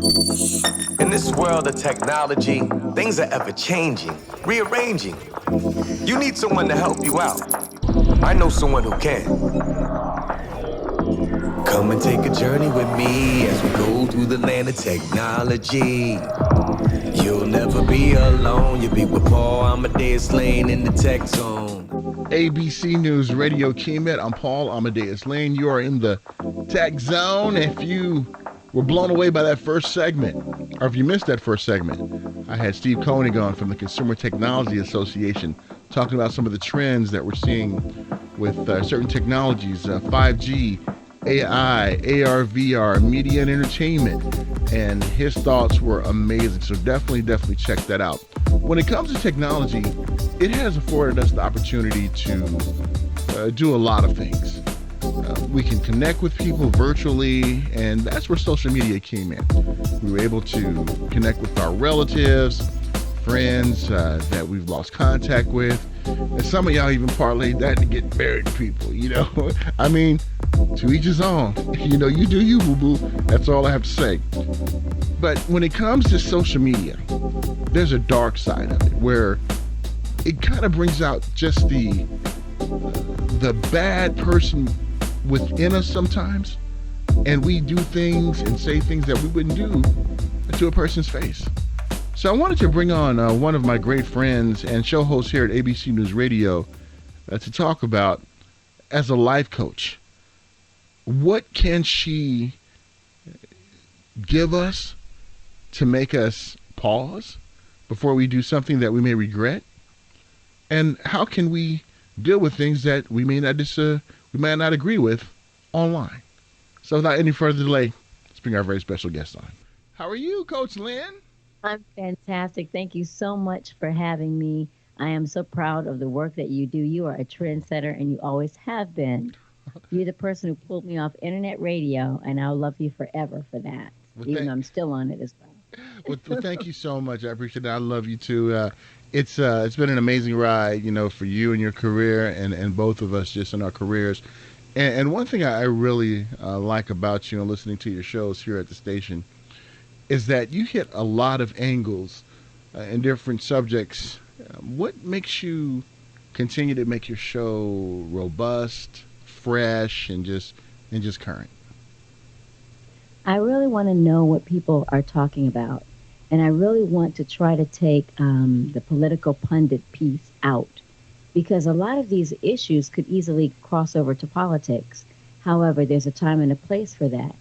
In this world of technology, things are ever changing, rearranging. You need someone to help you out. I know someone who can. Come and take a journey with me as we go through the land of technology. You'll never be alone. You'll be with Paul Amadeus Lane in the tech zone. ABC News Radio Keymet. I'm Paul Amadeus Lane. You are in the tech zone. If you were blown away by that first segment, or if you missed that first segment, I had Steve Koenig on from the Consumer Technology Association talking about some of the trends that we're seeing with certain technologies, 5G, AI, AR, VR, media and entertainment, and his thoughts were amazing. So definitely check that out. When it comes to technology, it has afforded us the opportunity to do a lot of things. We can connect with people virtually, and that's where social media came in. We were able to connect with our relatives, friends that we've lost contact with, and some of y'all even parlayed that to get married people, you know. I mean, to each his own. You know, you do you, boo-boo. That's all I have to say. But when it comes to social media, there's a dark side of it where it kind of brings out just the bad person within us sometimes, and we do things and say things that we wouldn't do to a person's face. So I wanted to bring on one of my great friends and show hosts here at ABC News Radio to talk about, as a life coach, what can she give us to make us pause before we do something that we may regret? And how can we deal with things that we may not agree with online? So without any further delay, let's bring our very special guest on. How are you, Coach Lynn? I'm fantastic. Thank you so much for having me. I am so proud of the work that you do. You are a trendsetter, and you always have been. You're the person who pulled me off internet radio, and I'll love you forever for that, even though I'm still on it as well. Well, thank you so much. I appreciate it. I love you too. It's been an amazing ride, you know, for you and your career, and both of us just in our careers. And one thing I really like about you and listening to your shows here at the station is that you hit a lot of angles in different subjects. What makes you continue to make your show robust, fresh, and just current? I really want to know what people are talking about, and I really want to try to take the political pundit piece out, because a lot of these issues could easily cross over to politics. However, there's a time and a place for that.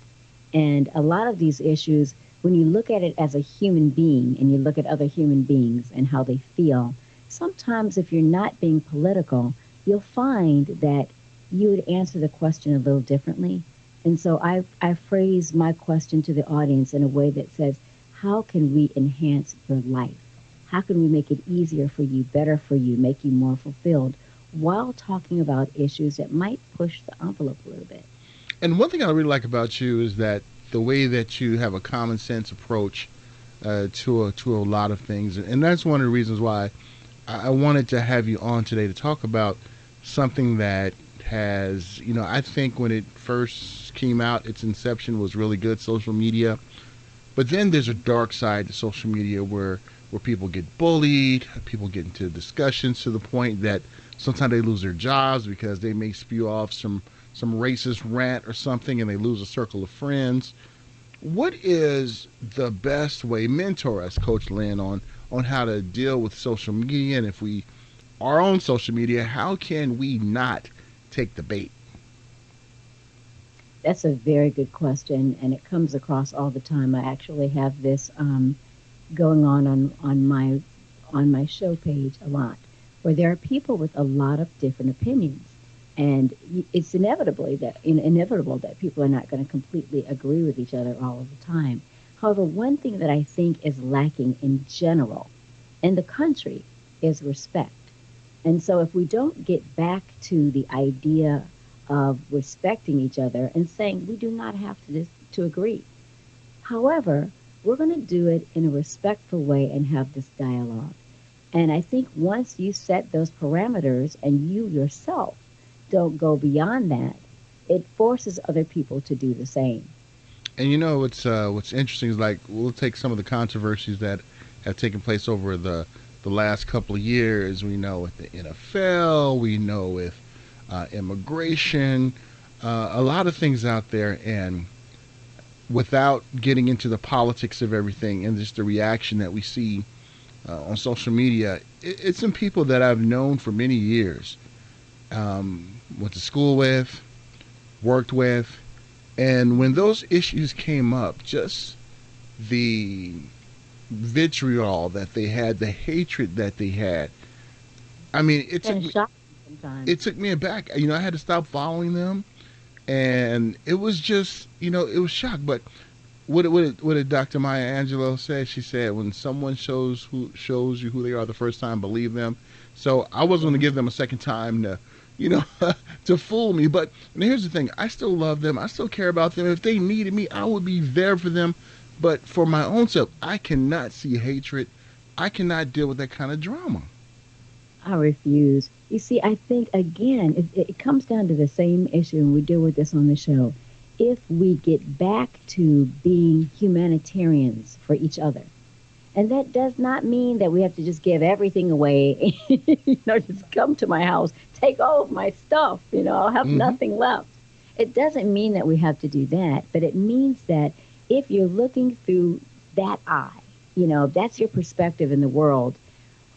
And a lot of these issues, when you look at it as a human being and you look at other human beings and how they feel, sometimes if you're not being political, you'll find that you would answer the question a little differently. And so I phrase my question to the audience in a way that says, how can we enhance your life? How can we make it easier for you, better for you, make you more fulfilled, while talking about issues that might push the envelope a little bit? And one thing I really like about you is that the way that you have a common sense approach to a lot of things. And that's one of the reasons why I wanted to have you on today to talk about something that has, you know, I think when it first came out, its inception was really good, social media. But then there's a dark side to social media where people get bullied, people get into discussions to the point that sometimes they lose their jobs because they may spew off some racist rant or something and they lose a circle of friends. What is the best way? Mentor us, Coach Lynn, on how to deal with social media, and if we are on social media, how can we not take the bait? That's a very good question, and it comes across all the time. I actually have this going on my show page a lot, where there are people with a lot of different opinions, and it's inevitable that people are not going to completely agree with each other all of the time. However, one thing that I think is lacking in general in the country is respect. And so if we don't get back to the idea of respecting each other and saying we do not have to agree. However, we're going to do it in a respectful way and have this dialogue. And I think once you set those parameters and you yourself don't go beyond that, it forces other people to do the same. And what's interesting is like we'll take some of the controversies that have taken place over the last couple of years. We know with the NFL, we know with immigration, a lot of things out there, and without getting into the politics of everything and just the reaction that we see on social media, it's some people that I've known for many years, went to school with, worked with, and when those issues came up, just the vitriol that they had, the hatred that they had. I mean, And shocking sometimes. it took me aback. I had to stop following them, and it was just it was shock. But what did Dr. Maya Angelou say? She said, "When someone shows you who they are the first time, believe them." So I wasn't going to Yeah. give them a second time to, you know, to fool me. But here's the thing: I still love them. I still care about them. If they needed me, I would be there for them. But for my own self, I cannot see hatred. I cannot deal with that kind of drama. I refuse. You see, I think again, it comes down to the same issue, and we deal with this on the show. If we get back to being humanitarians for each other, and that does not mean that we have to just give everything away, just come to my house, take all of my stuff, I'll have Hmm. nothing left. It doesn't mean that we have to do that, but it means that if you're looking through that eye, if that's your perspective in the world,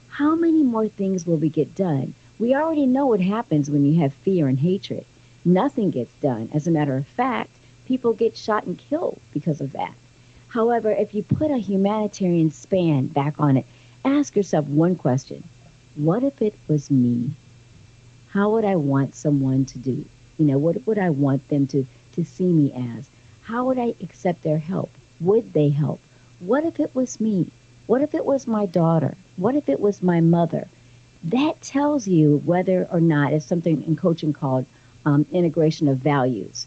how many more things will we get done? We already know what happens when you have fear and hatred. Nothing gets done. As a matter of fact, people get shot and killed because of that. However, if you put a humanitarian span back on it, ask yourself one question. What if it was me? How would I want someone to do? What would I want them to see me as? How would I accept their help? Would they help? What if it was me? What if it was my daughter? What if it was my mother? That tells you whether or not it's something in coaching called integration of values.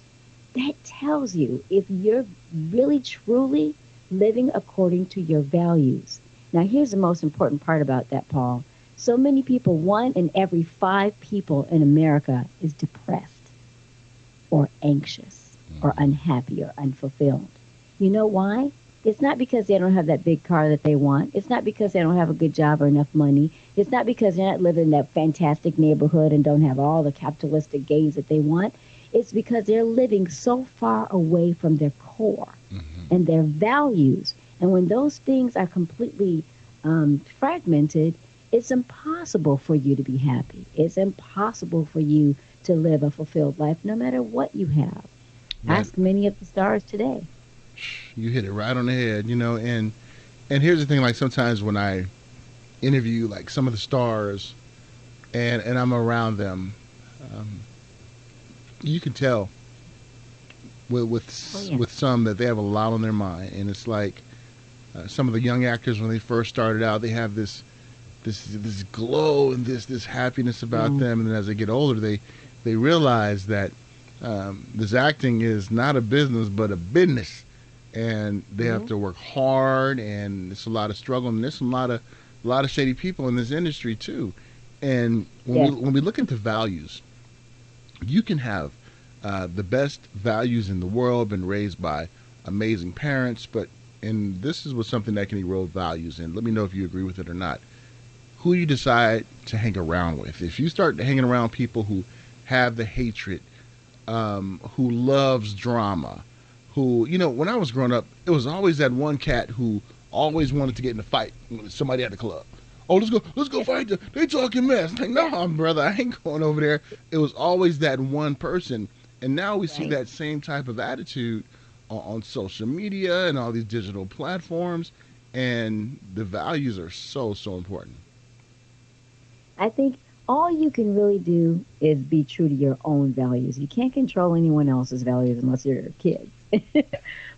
That tells you if you're really truly living according to your values. Now, here's the most important part about that, Paul. So many people, one in every five people in America is depressed or anxious or unhappy or unfulfilled. You know why? It's not because they don't have that big car that they want. It's not because they don't have a good job or enough money. It's not because they're not living in that fantastic neighborhood and don't have all the capitalistic gains that they want. It's because they're living so far away from their core Hmm. and their values. And when those things are completely fragmented, it's impossible for you to be happy. It's impossible for you to live a fulfilled life no matter what you have. Right. Ask many of the stars today. You hit it right on the head. And here's the thing: like sometimes when I interview like some of the stars, and I'm around them, um, you can tell Oh, with yeah. with some that they have a lot on their mind, and it's like some of the young actors when they first started out, they have this glow and this happiness about Yeah. them, and then as they get older, they realize that this acting is not a business but a business, and they have Hmm. to work hard, and it's a lot of struggle, and there's a lot of shady people in this industry too. And Yes. when we look at the values, you can have the best values in the world, been raised by amazing parents, but and this is what something that can erode values. And let me know if you agree with it or not. Who you decide to hang around with. If you start hanging around people who have the hatred, who loves drama, who when I was growing up, it was always that one cat who always wanted to get in a fight with somebody at the club. Oh, let's go fight. They talking mess. Like, no, brother, I ain't going over there. It was always that one person, and now we see Right. that same type of attitude on social media and all these digital platforms, and the values are so important. I think all you can really do is be true to your own values. You can't control anyone else's values unless you're kids.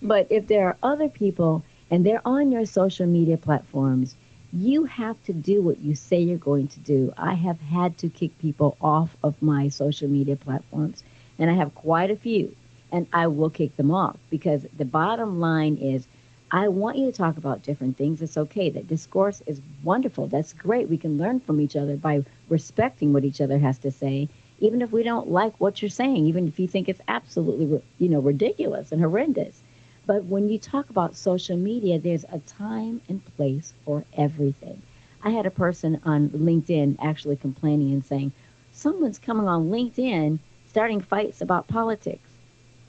But if there are other people and they're on your social media platforms, you have to do what you say you're going to do. I have had to kick people off of my social media platforms, and I have quite a few, and I will kick them off because the bottom line is I want you to talk about different things. It's okay. That discourse is wonderful. That's great. We can learn from each other by respecting what each other has to say, even if we don't like what you're saying, even if you think it's absolutely, ridiculous and horrendous. But when you talk about social media, there's a time and place for everything. I had a person on LinkedIn actually complaining and saying, someone's coming on LinkedIn starting fights about politics.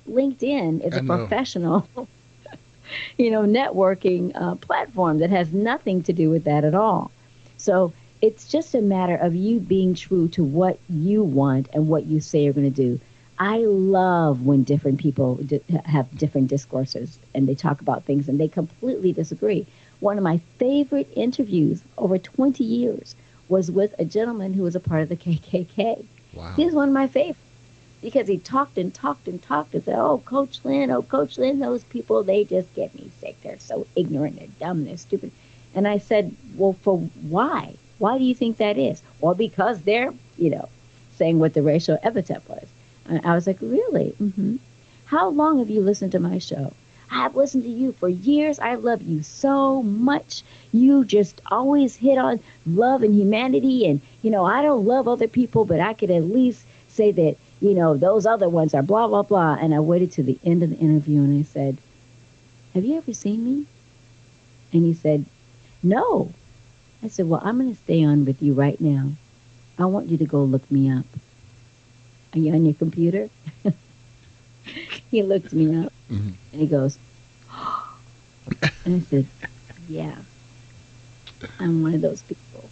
LinkedIn is I a know. professional, networking platform that has nothing to do with that at all. So it's just a matter of you being true to what you want and what you say you're going to do. I love when different people have different discourses and they talk about things and they completely disagree. One of my favorite interviews over 20 years was with a gentleman who was a part of the KKK. Wow. He's one of my favorites because he talked and talked and talked and said, oh, Coach Lynn, those people, they just get me sick. They're so ignorant, they're dumb, they're stupid. And I said, well, for why? Why do you think that is? Well, because they're, saying what the racial epithet was. And I was like, really? How long have you listened to my show? I've listened to you for years. I love you so much. You just always hit on love and humanity. And, I don't love other people, but I could at least say that, those other ones are blah, blah, blah. And I waited to the end of the interview and I said, have you ever seen me? And he said, no. I said, well, I'm going to stay on with you right now. I want you to go look me up. Are you on your computer? He looked me up Hmm. and he goes, and I said, yeah, I'm one of those people.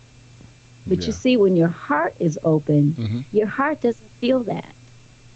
But you Yeah. see, when your heart is open, Hmm. your heart doesn't feel that.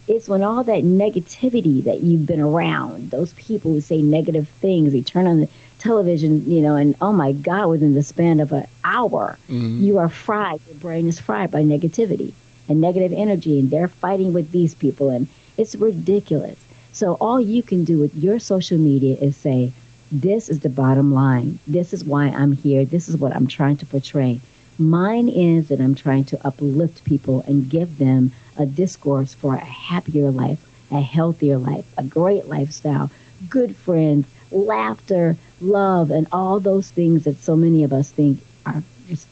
It's when all that negativity that you've been around, those people who say negative things, they turn on the television, and oh my God, within the span of an hour, Hmm. you are fried. Your brain is fried by negativity and negative energy, and they're fighting with these people, and it's ridiculous. So all you can do with your social media is say, this is the bottom line. This is why I'm here. This is what I'm trying to portray. Mine is that I'm trying to uplift people and give them a discourse for a happier life, a healthier life, a great lifestyle, good friends, laughter, love, and all those things that so many of us think are just,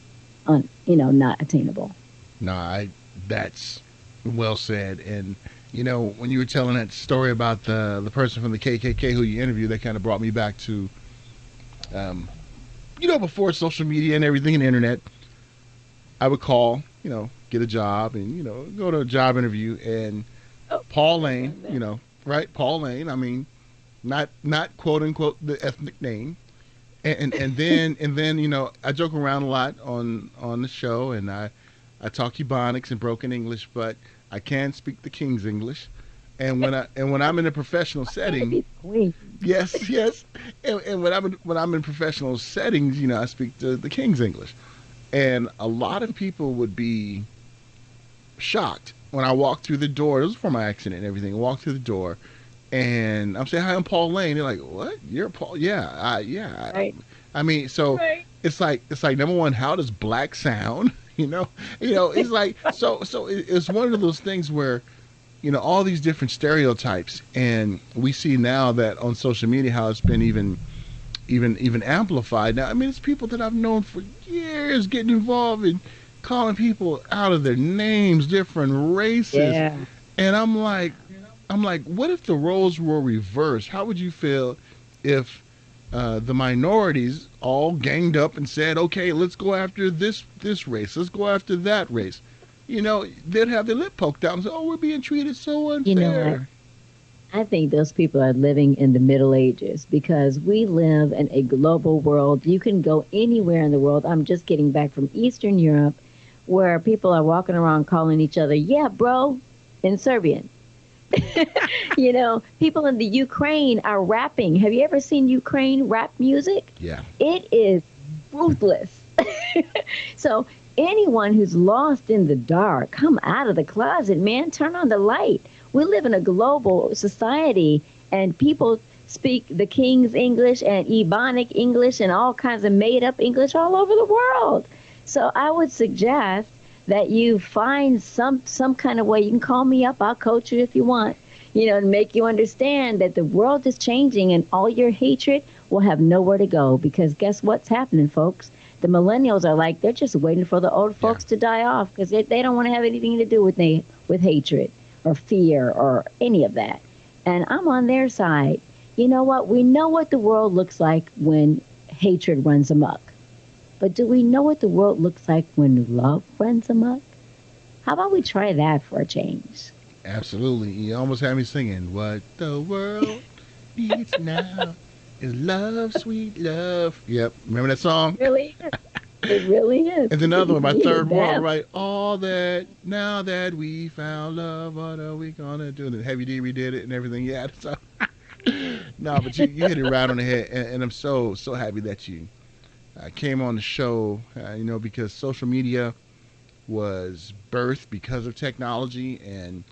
not attainable. No, that's well said. And when you were telling that story about the person from the KKK who you interviewed, that kind of brought me back to, um, before social media and everything and the internet, I would call, get a job and go to a job interview and Oh, Paul I've Lane, done that. right? Paul Lane. I mean, not quote unquote the ethnic name. And then I joke around a lot on the show and I talk Ebonics and broken English, but I can speak the King's English. And when I'm in a professional Gotta setting, be queen. yes, yes, and when I'm in professional settings, I speak the King's English. And a lot of people would be shocked when I walk through the door. This was for my accident and everything. I walk through the door, and I'm saying, "Hi, I'm Paul Lane." They're like, "What? You're Paul?" Yeah, yeah. Right. I mean, so Right. it's like number one, how does black sound? It's like it's one of those things where all these different stereotypes, and we see now that on social media how it's been even amplified. Now, I mean, it's people that I've known for years getting involved in calling people out of their names, different races, Yeah. and I'm like, what if the roles were reversed? How would you feel if the minorities all ganged up and said, "Okay, let's go after this race. Let's go after that race." They'd have their lip poked out and say, "Oh, we're being treated so You know what? unfair." I think those people are living in the Middle Ages because we live in a global world. You can go anywhere in the world. I'm just getting back from Eastern Europe where people are walking around calling each other, yeah, bro, in Serbian. People in the Ukraine are rapping. Have you ever seen Ukraine rap music? Yeah. It is ruthless. So anyone who's lost in the dark, come out of the closet, man. Turn on the light. We live in a global society, and people speak the King's English and Ebonic English and all kinds of made up English all over the world. So I would suggest that you find some kind of way. You can call me up. I'll coach you if you want. To make you understand that the world is changing and all your hatred will have nowhere to go because guess what's happening, folks? The millennials are like they're just waiting for the old Yeah. folks to die off because they don't want to have anything to do with hatred or fear or any of that. And I'm on their side. You know what? We know what the world looks like when hatred runs amok. But do we know what the world looks like when love runs amok? How about we try that for a change? Absolutely. You almost had me singing, "What the world needs now is love, sweet love." Yep. Remember that song? Really is. It really is. And then another one, We my need third it world, bad. right? All that, now that we found love, what are we gonna do? And Heavy D redid it and everything. Yeah. So, no, but you hit it right on the head. And I'm so happy that you came on the show, because social media was birthed because of technology. And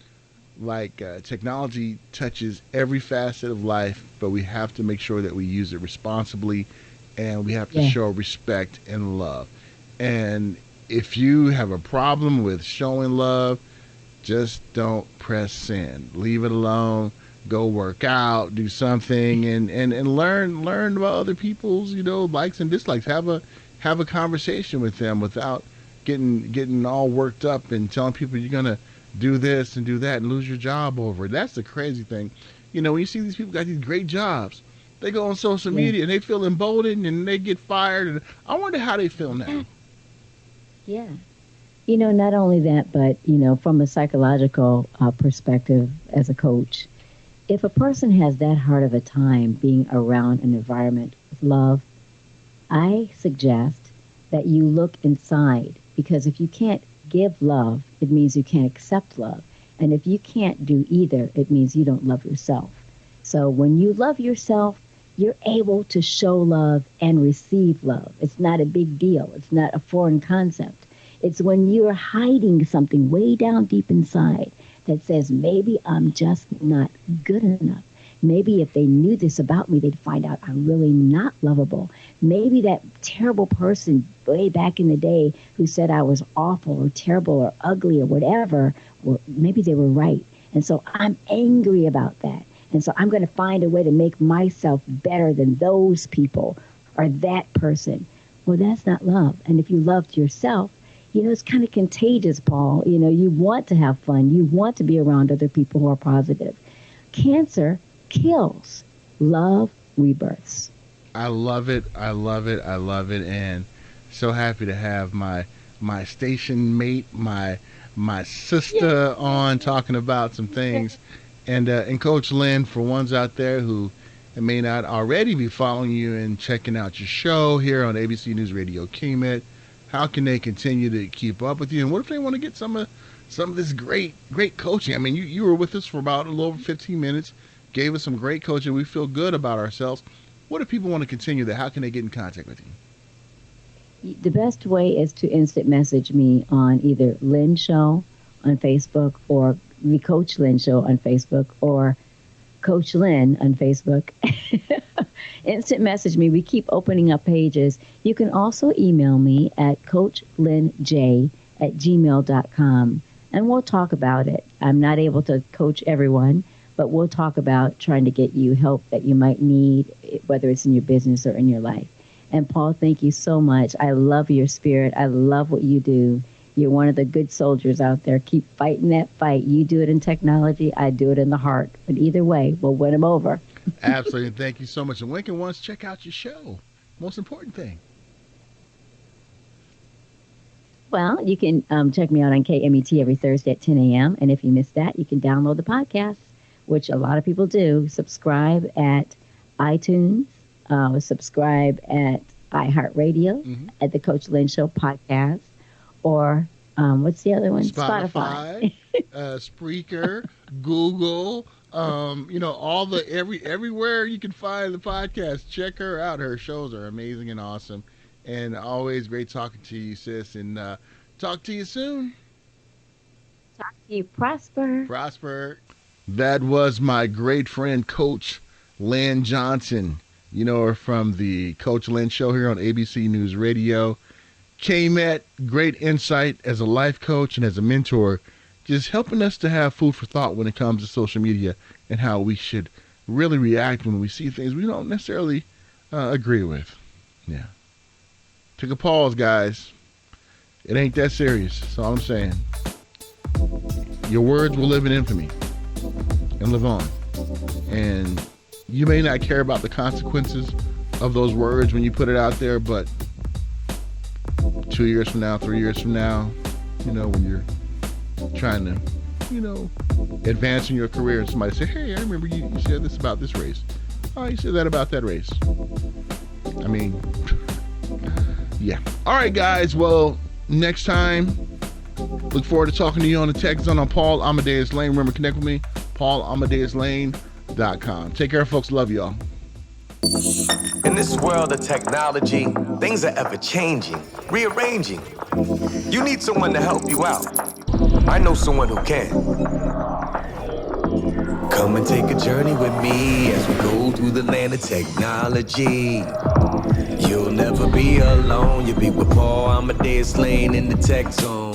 like technology touches every facet of life, but we have to make sure that we use it responsibly, and we have to Yeah. show respect and love. And if you have a problem with showing love, just don't press send. Leave it alone. Go work out, do something, and learn about other people's likes and dislikes. Have a conversation with them without getting all worked up and telling people you're gonna do this and do that and lose your job over it. That's the crazy thing. When you see these people got these great jobs, they go on social Yeah. media and they feel emboldened and they get fired. And I wonder how they feel now. Yeah. Not only that, but, from a psychological perspective as a coach, if a person has that hard of a time being around an environment with love, I suggest that you look inside, because if you can't give love, it means you can't accept love. And if you can't do either, it means you don't love yourself. So when you love yourself, you're able to show love and receive love. It's not a big deal. It's not a foreign concept. It's when you're hiding something way down deep inside that says, maybe I'm just not good enough. Maybe if they knew this about me, they'd find out I'm really not lovable. Maybe that terrible person way back in the day who said I was awful or terrible or ugly or whatever, well, maybe they were right. And so I'm angry about that. And so I'm going to find a way to make myself better than those people or that person. Well, that's not love. And if you loved yourself, it's kind of contagious, Paul. You want to have fun. You want to be around other people who are positive. Cancer kills. Love rebirths. I love it. I love it. I love it. And so happy to have my station mate, my sister on talking about some things. And Coach Lynn, for ones out there who may not already be following you and checking out your show here on ABC News Radio KMET, how can they continue to keep up with you? And what if they want to get some of this great coaching? I mean, you were with us for about a little over 15 minutes, gave us some great coaching. We feel good about ourselves. What if people want to continue that? How can they get in contact with you? The best way is to instant message me on either Lynn Show on Facebook or the Coach Lynn Show on Facebook or Coach Lynn on Facebook. Instant message me. We keep opening up pages. You can also email me at coachlynnj@gmail.com, and we'll talk about it. I'm not able to coach everyone, but we'll talk about trying to get you help that you might need, whether it's in your business or in your life. And Paul, thank you so much. I love your spirit. I love what you do. You're one of the good soldiers out there. Keep fighting that fight. You do it in technology. I do it in the heart. But either way, we'll win them over. Absolutely. Thank you so much. And when can one check out your show? Most important thing. Well, you can check me out on KMET every Thursday at 10 a.m. And if you missed that, you can download the podcast, which a lot of people do. Subscribe at iTunes. Subscribe at iHeartRadio, at the Coach Lynn Show podcast, or what's the other one? Spotify. Spreaker, Google, all the everywhere you can find the podcast. Check her out. Her shows are amazing and awesome. And always great talking to you, sis. And talk to you soon. Talk to you. Prosper. Prosper. That was my great friend, Coach Lynn Johnson. You know her from the Coach Lynn Show here on ABC News Radio. KMET, great insight as a life coach and as a mentor, just helping us to have food for thought when it comes to social media and how we should really react when we see things we don't necessarily agree with. Yeah. Take a pause, guys. It ain't that serious. That's all I'm saying. Your words will live in infamy and live on. And You may not care about the consequences of those words when you put it out there, but 2 years from now, 3 years from now, when you're trying to, advance in your career, and somebody say, hey, I remember you said this about this race. Oh, you said that about that race. I mean, yeah. All right, guys. Well, next time, look forward to talking to you on the Tech Zone on Paul Amadeus Lane. Remember, connect with me, paulamadeuslane.com. Take care, folks. Love y'all. In this world of technology, things are ever changing, rearranging. You need someone to help you out. I know someone who can. Come and take a journey with me as we go through the land of technology. You'll never be alone. You'll be with Paul Amadeus Lane in the Tech Zone.